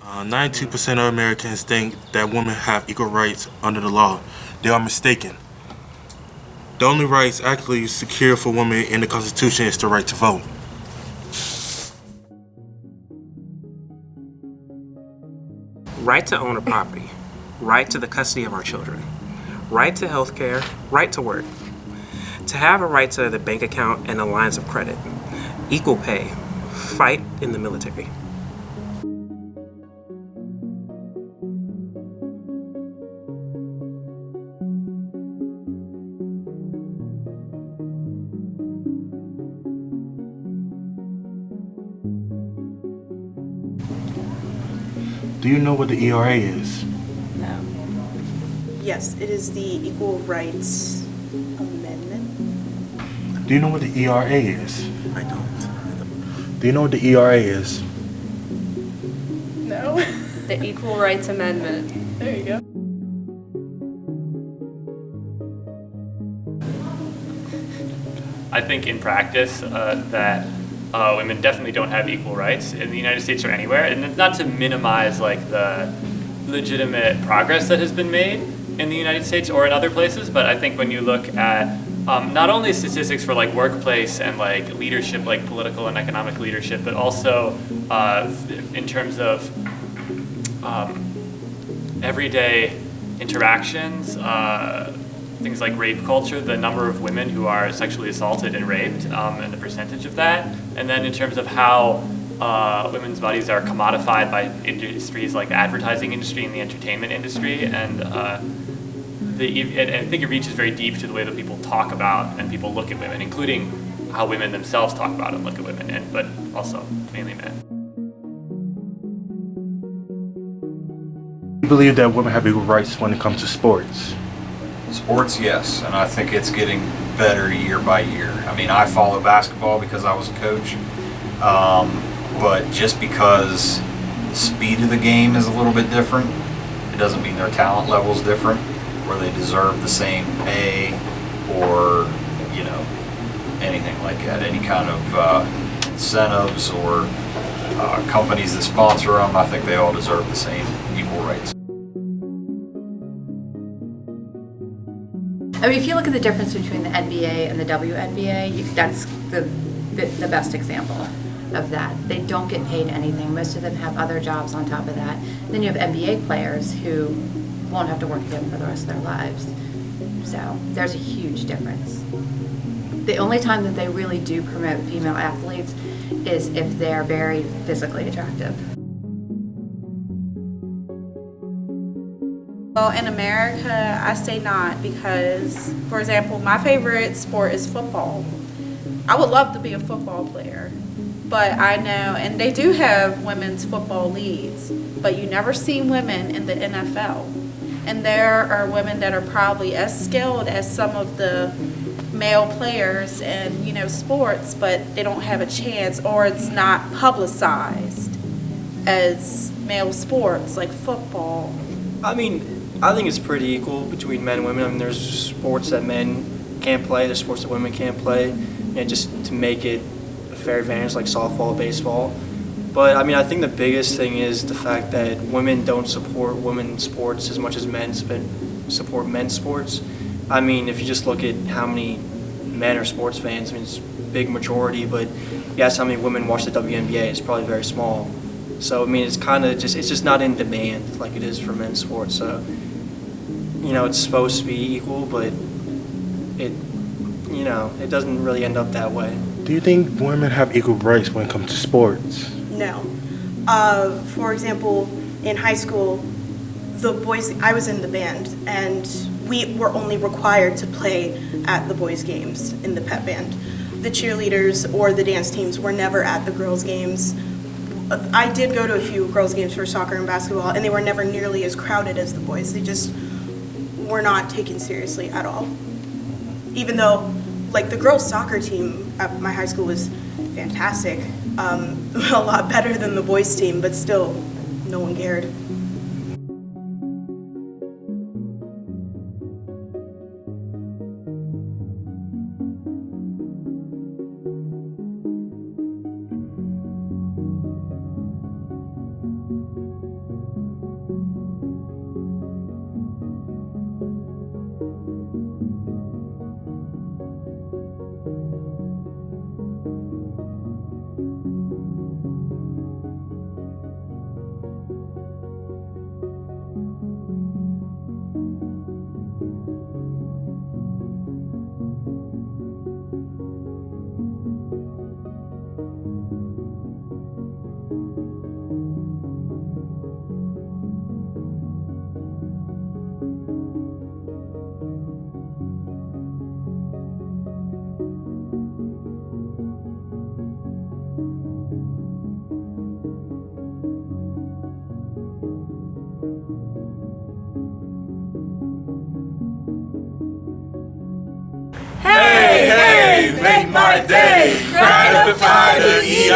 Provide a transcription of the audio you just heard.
92% of Americans think that women have equal rights under the law. They are mistaken. The only rights actually secured for women in the Constitution is the right to vote. Right to own a property, right to the custody of our children, right to health care, right to work, to have a right to the bank account and the lines of credit, equal pay, fight in the military. Do you know what the ERA is? No. Yes, it is the Equal Rights Amendment. Do you know what the ERA is? I don't. Do you know what the ERA is? No. The Equal Rights Amendment. There you go. I think in practice that women definitely don't have equal rights in the United States or anywhere, and it's not to minimize like the legitimate progress that has been made in the United States or in other places, but I think when you look at not only statistics for like workplace and like leadership, like political and economic leadership, but also in terms of everyday interactions, things like rape culture, the number of women who are sexually assaulted and raped, and the percentage of that. And then in terms of how women's bodies are commodified by industries like the advertising industry and the entertainment industry. And I think it reaches very deep to the way that people talk about and people look at women, including how women themselves talk about and look at women, but also mainly men. Do you believe that women have equal rights when it comes to sports? Sports, yes, and I think it's getting better year by year. I mean, I follow basketball because I was a coach, but just because the speed of the game is a little bit different, it doesn't mean their talent level is different, or they deserve the same pay, or anything like that. Any kind of incentives or companies that sponsor them, I think they all deserve the same equal rights. I mean, if you look at the difference between the NBA and the WNBA, that's the best example of that. They don't get paid anything. Most of them have other jobs on top of that. Then you have NBA players who won't have to work again for the rest of their lives. So there's a huge difference. The only time that they really do promote female athletes is if they're very physically attractive. Well, in America, I say not because, for example, my favorite sport is football. I would love to be a football player, but I know, and they do have women's football leagues, but you never see women in the NFL. And there are women that are probably as skilled as some of the male players in, sports, but they don't have a chance, or it's not publicized as male sports like football. I think it's pretty equal between men and women. I mean, there's sports that men can't play, there's sports that women can't play, and just to make it a fair advantage, like softball, baseball. But I think the biggest thing is the fact that women don't support women's sports as much as men support men's sports. If you just look at how many men are sports fans, it's a big majority, but you ask how many women watch the WNBA, it's probably very small. So it's kind of it's just not in demand like it is for men's sports. So it's supposed to be equal, but it doesn't really end up that way. Do you think women have equal rights when it comes to sports? No. For example, in high school, the boys, I was in the band, and we were only required to play at the boys' games in the pep band. The cheerleaders or the dance teams were never at the girls' games. I did go to a few girls' games for soccer and basketball, and they were never nearly as crowded as the boys. They just were not taken seriously at all. Even though, the girls' soccer team at my high school was fantastic, a lot better than the boys' team, but still, no one cared. Friday, gratify the